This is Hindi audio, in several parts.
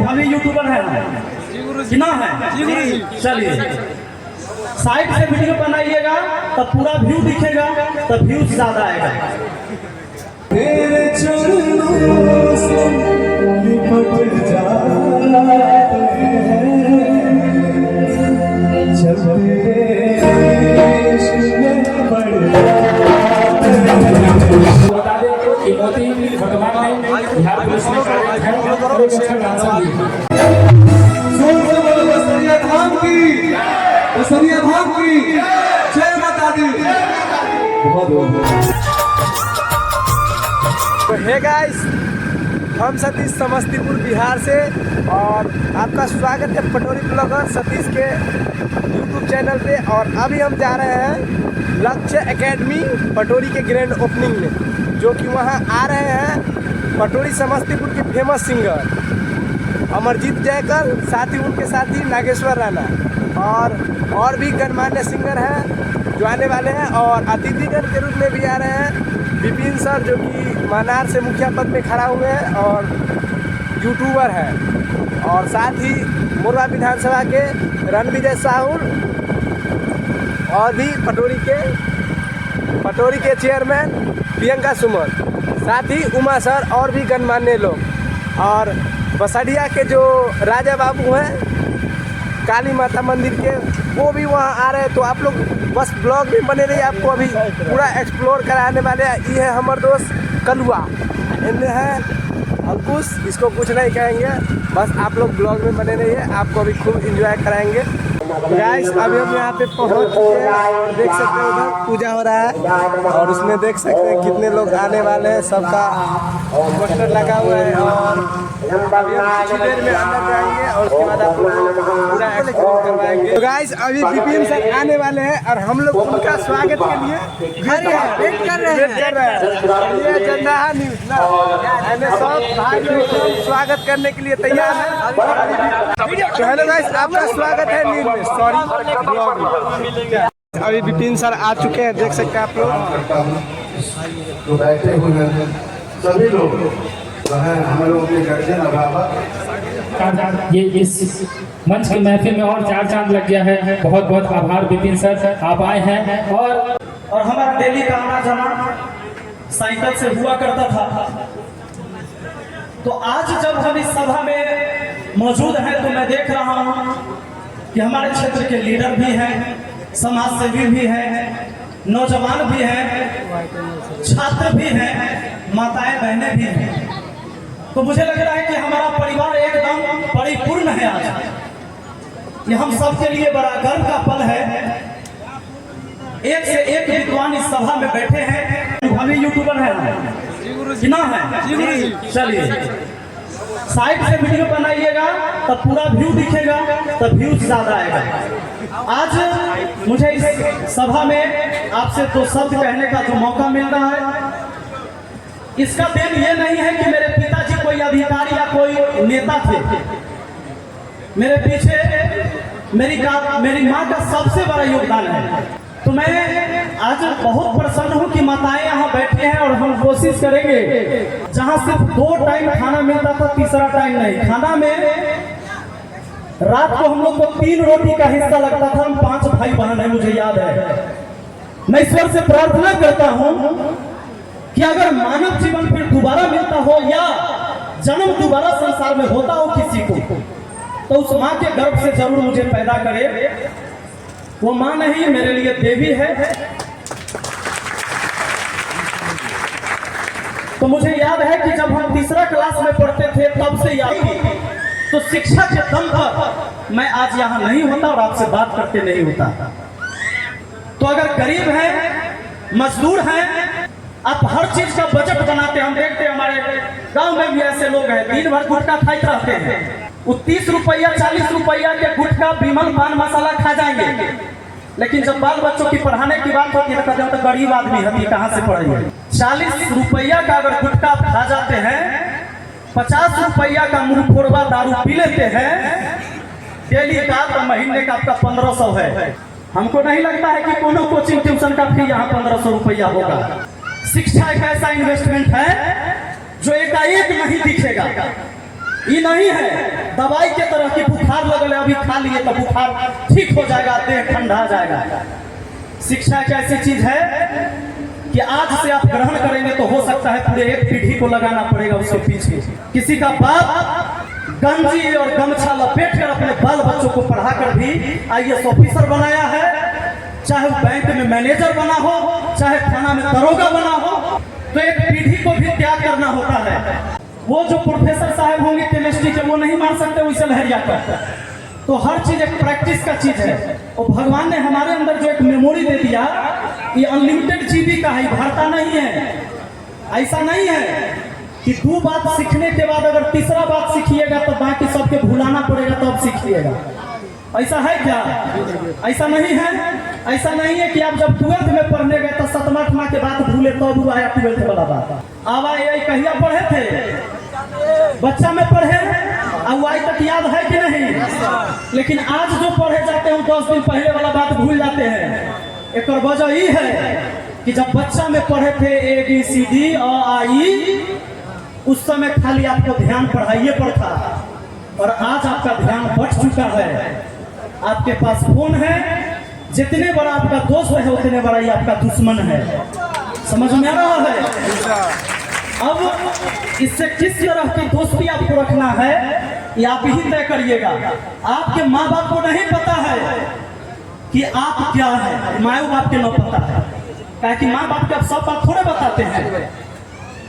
अनुभवी यूट्यूबर है ना है। चलिए साइड से वीडियो बनाइएगा तो पूरा व्यू दिखेगा, तो व्यूज ज्यादा आएगा। तेरे चरणों से लिपट जाते हैं, चलते बता दें कि मोती वर्तमान में बिहार पुलिस में कार्यरत है। बसरिया धाम की, बसरिया धाम की जय माता दी। बहुत बहुत हे गाइस, हम सतीश समस्तीपुर बिहार से और आपका स्वागत है पटोरी ब्लॉगर सतीश के यूट्यूब चैनल पे। और अभी हम जा रहे हैं लक्ष्य एकेडमी पटोरी के ग्रैंड ओपनिंग में, जो कि वहाँ आ रहे हैं पटोरी समस्तीपुर के फेमस सिंगर अमरजीत जयकर, साथ ही उनके साथी नागेश्वर राणा और भी गणमान्य सिंगर हैं जो आने वाले हैं। और अतिथिगण के रूप में भी आ रहे हैं विपिन सर, जो कि मनार से मुखिया पद में खड़ा हुए हैं और यूट्यूबर है। और साथ ही मोरवा विधानसभा के रणविजय साहू और भी पटोरी के चेयरमैन प्रियंका सुमन, साथ ही उमा सर और भी गणमान्य लोग। और बसड़िया के जो राजा बाबू हैं काली माता मंदिर के, वो भी वहाँ आ रहे हैं। तो आप लोग बस ब्लॉग में बने रहिए, आपको अभी पूरा एक्सप्लोर कराने वाले हैं। ये है हमारे दोस्त कलुआ, इनमें है अंकुश, इसको कुछ नहीं कहेंगे, बस आप लोग ब्लॉग में बने रहिए, आपको अभी खूब एंजॉय कराएंगे। गाइस अभी हम यहाँ पे पहुँच चुके हैं, देख सकते हैं उधर पूजा हो रहा है और उसमें देख सकते हैं कितने लोग आने वाले हैं, सबका पोस्टर लगा हुआ है। और अभी हम कुछ देर में अंदर जाएंगे और उसके बाद आप लोग पूरा एक्सप्लोर करवाएंगे। तो गाइस अभी विपिन सर आने वाले हैं और हम लोग उनका स्वागत के लिए वेट कर रहे हैं। ये जंदाहा न्यूज़ ना, सब भाई लोग स्वागत करने के लिए तैयार है। तो हेलो गाइस, आपका स्वागत है न्यूज़ में, सॉरी ब्लॉग में। अभी विपिन सर आ चुके हैं, देख सकते हैं आप लोग। जो बैठे हुए हैं सभी लोग हम लोगों के गर्जन अभिभावक, ये इस मंच की महफिल में और चार चांद लग गया है। बहुत बहुत आभार विपिन सर, आप आए हैं। और हमारा डेली का आना जाना साइकिल से हुआ करता था। तो आज जब हम इस सभा में मौजूद हैं तो मैं देख रहा हूं कि हमारे क्षेत्र के लीडर भी हैं, समाज सेवी भी हैं, नौजवान भी हैं, छात्र भी हैं, माताएं बहनें भी हैं। तो मुझे लग रहा है कि हमारा परिवार एकदम परिपूर्ण है। आज ये हम सबके लिए बड़ा गर्व का पल है। एक से एक विद्वान इस सभा में बैठे हैं, अनुभवी यूट्यूबर है ना है। चलिए साइड से वीडियो बनाइएगा तो पूरा व्यू दिखेगा, तो व्यूज ज्यादा आएगा। आज मुझे इस सभा में आपसे दो शब्द कहने का जो मौका मिल रहा है, इसका देन ये नहीं है कि मेरे पिताजी कोई अधिकारी या कोई नेता थे। मेरे पीछे मेरी माँ का सबसे बड़ा योगदान है। तो मैं आज बहुत प्रसन्न हूँ कि माताएं यहाँ बैठी हैं और हम कोशिश करेंगे, जहाँ सिर्फ 2 टाइम खाना मिलता था, तीसरा टाइम नहीं। खाना में रात को हम लोग को 3 रोटी का हिस्सा लगता था। हम 5 भाई बहन है, मुझे याद है। मैं ईश्वर से प्रार्थना करता हूँ कि अगर मानव जीवन फिर दोबारा मिलता हो या जन्म दोबारा संसार में होता हो किसी को, तो उस माँ के गर्भ से जरूर मुझे पैदा करे। वो माँ नहीं, मेरे लिए देवी है। तो मुझे याद है कि जब हम तीसरा क्लास में पढ़ते थे तब से याद की, तो शिक्षा के दम पर मैं आज यहाँ नहीं होता और आपसे बात करके नहीं होता। तो अगर गरीब है, मजदूर है, आप हर चीज का बजट बनाते। हम देखते हैं हमारे गांव में भी ऐसे लोग हैं, दिन भर गुटखा खाते रहते हैं। वो 30 रुपया 40 रुपया के गुटखा विमल पान मसाला खा जाएंगे, लेकिन जब बाल बच्चों की पढ़ाने की बात होती है तो गरीब आदमी है, कहाँ से पढ़ेंगे। 40 रुपया का अगर गुटखा खा जाते हैं, 50 रुपया का मुंहफोड़वा दारू पी लेते हैं डेली का, तो महीने का आपका 1500 है। हमको नहीं लगता है कि कोनो कोचिंग ट्यूशन का फी यहाँ 1500 रुपया होगा। शिक्षा एक ऐसा इन्वेस्टमेंट है जो एकाएक नहीं दिखेगा। ये नहीं है दवाई के तरह की बुखार लगल है, अभी खा लिए तो बुखार ठीक हो जाएगा, देह ठंडा जाएगा। शिक्षा एक ऐसी चीज है कि आज से आप ग्रहण करेंगे तो हो सकता है पूरे एक पीढ़ी को लगाना पड़ेगा उसके पीछे। किसी का बाप गंजी और गमछा लपेट कर अपने बाल बच्चों को पढ़ाकर भी IAS ऑफिसर बनाया है, चाहे वो बैंक में मैनेजर बना हो, चाहे थाना में दरोगा बना हो, तो एक पीढ़ी को भी त्याग करना होता है। वो जो प्रोफेसर साहब होंगे केमिस्ट्री के वो नहीं मार सकते वैसे लहरिया कर। तो हर चीज एक प्रैक्टिस का चीज है, और भगवान ने हमारे अंदर जो एक मेमोरी दे दिया ये अनलिमिटेड जीबी का है, भरता नहीं है। ऐसा नहीं है कि 2 बात सीखने के बाद अगर तीसरा बात सीखिएगा तो बाकी सबके भुलाना पड़ेगा तब सीखिएगा। ऐसा है क्या? ऐसा नहीं है। ऐसा नहीं है कि आप जब 12th में पढ़ने गए तो 7वां 8वां के बाद भूले तब वो आया 12th वाला बात। आवा ये कहिया पढ़े थे? बच्चा में पढ़े अब आज तक याद है कि नहीं? लेकिन आज जो पढ़े जाते हैं 10 दिन पहले वाला बात भूल जाते हैं। एक वजह ये है कि जब बच्चा में पढ़े थे ABCD अ आ ई, उस समय खाली आपको ध्यान पढ़ाइए पर था, और आज आपका ध्यान बढ़ चुका है। आपके पास फोन है, जितने बड़ा आपका दोस्त है उतने बड़ा ही आपका दुश्मन है। समझ में आ रहा है? अब इससे किस तरह की दोस्ती आपको रखना है ये आप ही तय करिएगा। आपके माँ बाप को नहीं पता है कि आप क्या है, माँ बाप के न पता है, क्या कि माँ बाप के आप सब बात थोड़े बताते हैं।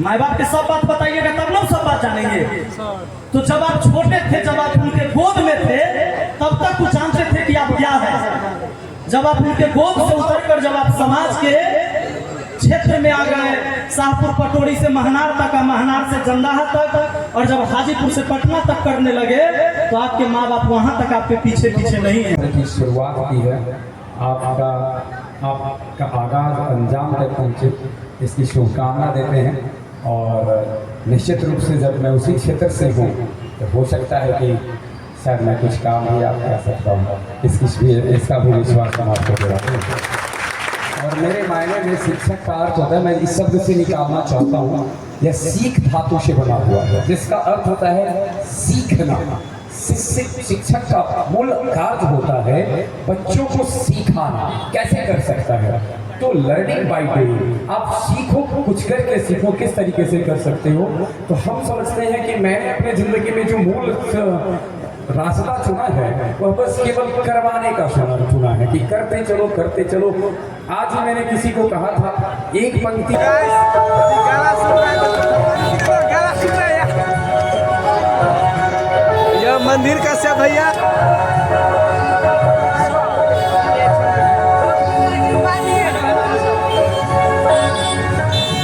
माँ बाप के सब बात बताइएगा तब लोग सब बात जानेंगे। तो जब आप छोटे थे, जब आप उनके गोद में थे, तब तक वो जानते थे कि आप क्या है। जब आप उनके गोद से उतरकर जब आप समाज के क्षेत्र में आ गए, शाहपुर पटोरी से महनार तक, महनार से जंदाहा तक, और जब हाजीपुर से पटना तक करने लगे तो आपके माँ बाप वहाँ तक आपके पीछे पीछे नहीं है। की शुरुआत की है, आपका आगाज अंजाम तक पहुँचे, इसकी शुभकामना देते हैं। और निश्चित रूप से जब मैं उसी क्षेत्र से हूँ तो हो सकता है कि शायद मैं कुछ काम भी आप कर सकता हूँ, इसका भी विश्वास हम आपको दिलाते हैं। और मेरे मायने में शिक्षक का अर्थ होता है, मैं इस शब्द से निकालना चाहता हूँ, यह सीख धातु से बना हुआ है, जिसका अर्थ होता है सीखना। शिक्षक का मूल कार्य होता है बच्चों को सिखाना। कैसे कर सकता है? तो लर्निंग बाय डूइंग। आप सीखो, कुछ करके सीखो। किस तरीके से कर सकते हो? तो हम समझते हैं कि मैंने अपने जिंदगी में जो मूल रास्ता चुना है वह बस केवल करवाने का चुना है कि करते चलो करते चलो। आज ही मैंने किसी को कहा था, एक पंक्ति यह मंदिर का से भैया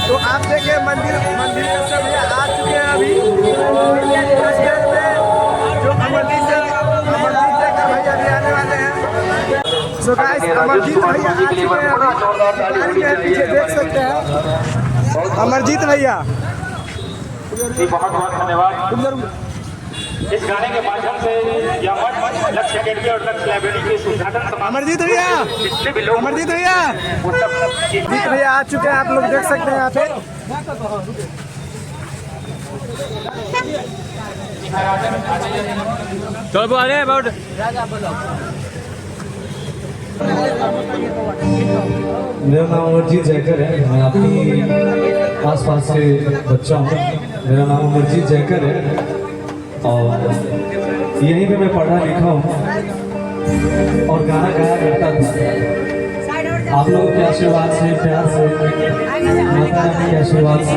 तो आप देखिए मंदिर का से भैया आ चुके हैं अभी। जो अमरजीत का भैया भी आने वाले हैं। सो गाइस अमरजीत भैया आ चुके हैं अभी, पीछे देख सकते हैं अमरजीत भैया। बहुत बहुत धन्यवाद। इस गाने के माध्यम से यह मंच लक्ष्य अकेडमी और लक्ष्य लाइब्रेरी के उद्घाटन समारोह अमरजीत भैया आ चुके हैं, आप लोग देख सकते हैं यहाँ पे। चलो आ रहे हैं अबाउट मेरा नाम अमरजीत जयकर है। मैं अपनी आसपास के बच्चा हूँ। मेरा नाम अमरजीत जयकर है और यहीं पे मैं पढ़ा लिखा हूँ और गाना गाया करता था। आप लोगों के आशीर्वाद से, प्यार से, माता रानी के आशीर्वाद से,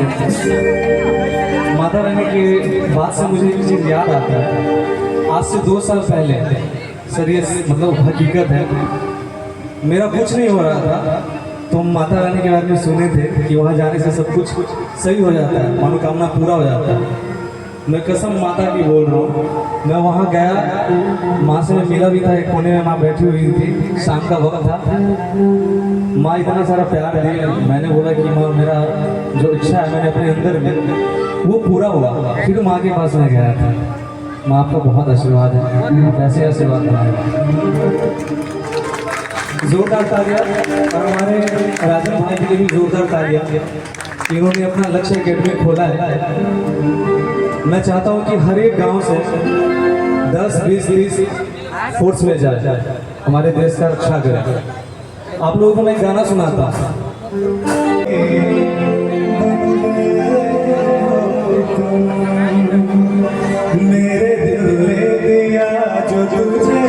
माता रानी के बाद से मुझे एक चीज़ याद आता है। आज से 2 साल पहले, सर ये मतलब हकीकत है, मेरा कुछ नहीं हो रहा था, तो माता रानी के बारे में सुने थे कि वहाँ जाने से सब कुछ सही हो जाता है, मनोकामना पूरा हो जाता है। मैं कसम माता की बोल रहा हूँ। मैं वहाँ गया, माँ से मैं मिला भी था, एक कोने में माँ बैठी हुई थी, शाम का वक्त था। माँ इतना सारा प्यार दी, मैंने बोला कि माँ मेरा जो इच्छा है मैंने अपने अंदर में वो पूरा हुआ। फिर माँ के पास में गया था। माँ आपका बहुत आशीर्वाद है, कैसे आशीर्वाद बनाएगा। जोरदार तालियां। और हमारे राजन भाई के लिए भी जोरदार तालियां, इन्होंने अपना लक्ष्य अकेडमी खोला है। मैं चाहता हूँ कि हर एक गांव से 10, 20, 30 फोर्स में जाए, हमारे देश का रक्षा करे। आप लोगों को मैं एक गाना सुनाता मेरे दिल ले दिया जो तुझे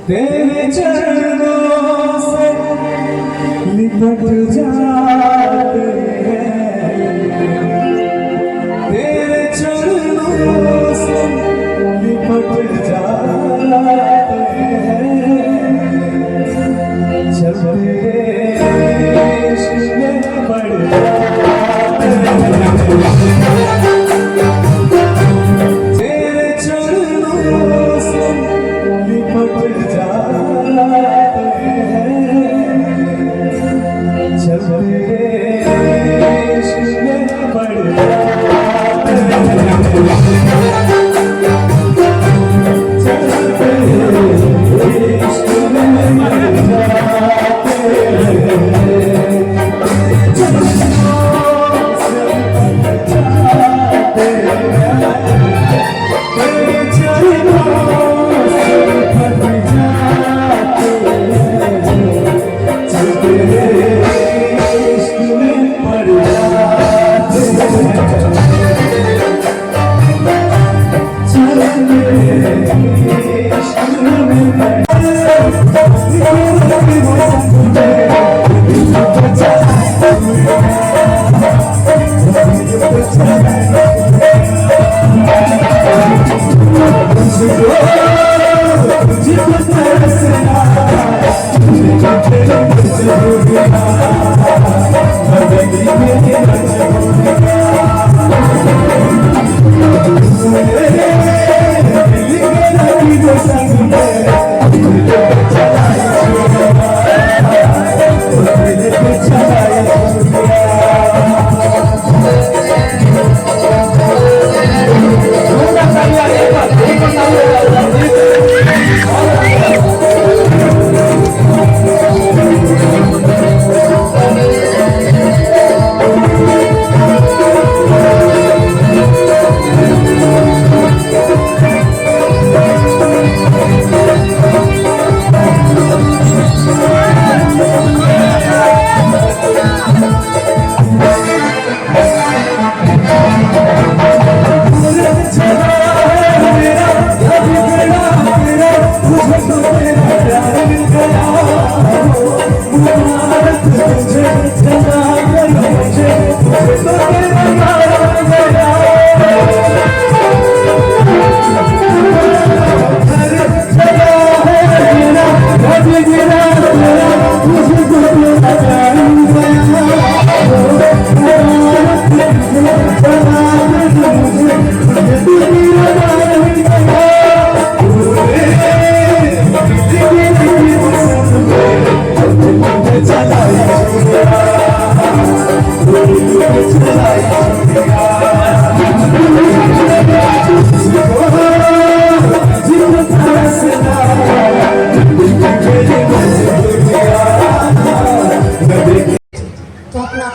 तेरे चरणों से लिपट जाते हैं, तेरे चरणों से लिपट जाते हैं, जब तेरे इश्क में पड़ जाते हैं, तेरे चरणों से लिपट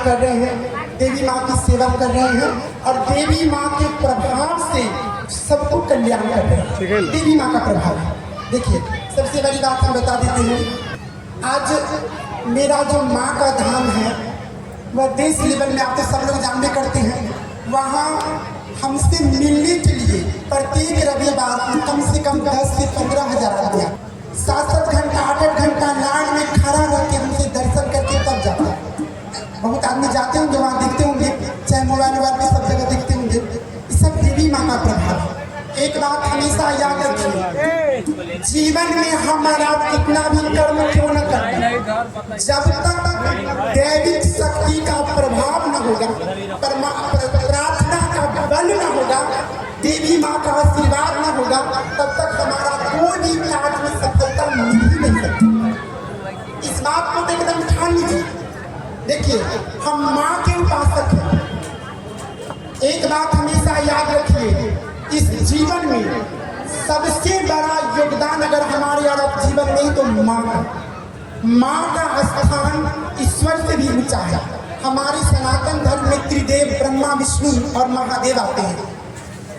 कर रहे हैं, देवी माँ की सेवा कर रहे हैं और देवी माँ के प्रभाव से सबको कल्याण कर रहे हैं। देवी माँ का प्रभाव है। देखिए, सबसे बड़ी बात हम बता देते हैं, आज मेरा जो माँ का धाम है वह देश लेवल में आप तो सब लोग जानते करते हैं। वहाँ हमसे मिलने के लिए प्रत्येक रविवार कम से कम 10 से 15 हज़ार आदमी 7-7 घंटा 8-8 घंटा लाइन में खड़ा रह के हमसे दर्शन करके तब जाता है। बहुत आदमी जाते होंगे, वहाँ दिखते होंगे, चाहे मोबाइल पे सब जगह दिखते होंगे। इस सब देवी माँ का प्रभाव है। एक बात हमेशा याद रखिए, जीवन में हमारा कितना भी कर्म क्यों न करें, जब तक दैविक शक्ति का प्रभाव न होगा, प्रार्थना का बल न होगा, देवी माँ का आशीर्वाद न होगा, तब तक हमारा कोई भी कार्य में सफलता मिल ही नहीं सकती। इस बात को एकदम ठान लीजिए। देखिए, हम माँ के उपासक हैं। एक बात हमेशा याद रखिए, इस जीवन में सबसे बड़ा योगदान अगर हमारे और जीवन में तो माँ का स्थान ईश्वर से भी ऊंचा है। हमारे सनातन धर्म में त्रिदेव ब्रह्मा विष्णु और महादेव आते हैं,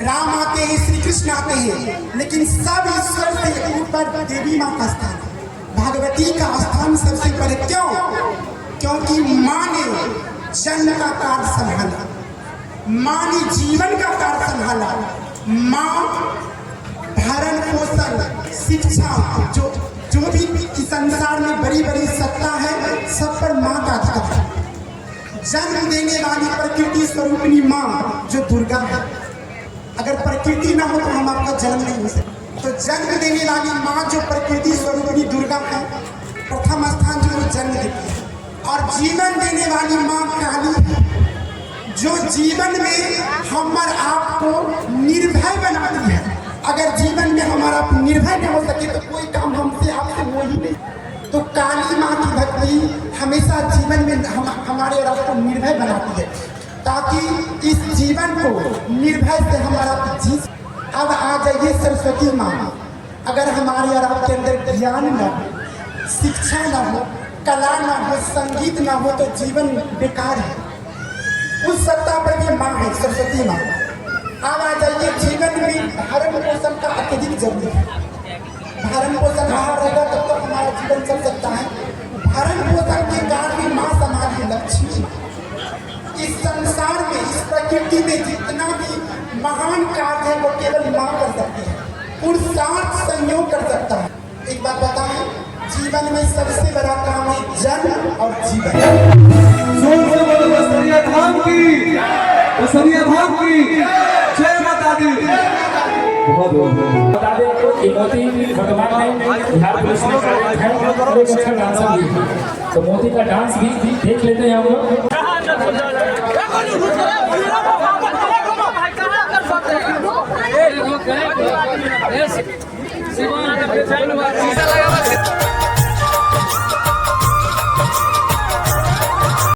राम आते हैं, श्री कृष्ण आते हैं, लेकिन सब ईश्वर से ऊपर देवी माँ का स्थान है। भगवती का स्थान सबसे ऊपर। क्यों? क्योंकि माँ ने जन्म का कार्य संभाला, माँ ने जीवन का कार्य संभाला, माँ भरण पोषण शिक्षा जो भी इस संसार में बड़ी बड़ी सत्ता है, सब पर माँ का अधिकार है। जन्म देने वाली प्रकृति स्वरूपिणी माँ जो दुर्गा है, अगर प्रकृति ना हो तो हम आपका जन्म नहीं हो सकता। तो जन्म देने वाली माँ जो प्रकृति स्वरूपिणी दुर्गा है, प्रथम स्थान जो जन्म देती है। और जीवन देने वाली माँ काली है, जो जीवन में हमारे आप को निर्भय बनाती है। अगर जीवन में हमारा निर्भय न हो सके तो कोई काम हमसे आपसे हो ही नहीं। तो काली माँ की भक्ति हमेशा जीवन में हमारे और आपको निर्भय बनाती है, ताकि इस जीवन को निर्भय से हमारा जी। अब आ जाइए सरस्वती माँ। अगर हमारे और आपके अंदर ज्ञान न हो, शिक्षा न हो, कला न हो, संगीत न हो तो जीवन बेकार है। उस सत्ता पर भी माँ है, सरस्वती माँ। अब आ जाइए, जीवन में भरण पोषण का अत्यधिक जरूरी है। भरण पोषण आहार रहेगा तब तक हमारा जीवन चल सकता है। भरण पोषण के कारण भी माँ समाज में लक्ष्मी। इस संसार में, इस प्रकृति में जितना भी महान कार्य है वो केवल माँ कर सकती है, पुरुषार्थ संयोग कर सकता है। एक बात बताएं, जीवन में सबसे बड़ा काम है जन्म और जीवन। बसरिया धाम की, बसरिया धाम की जय माता दी। बहुत बता दें कि मोती भगवान ने बिहार पुलिस में एक अच्छा डांसर भी है, तो मोती का डांस भी देख लेते हैं हम लोग।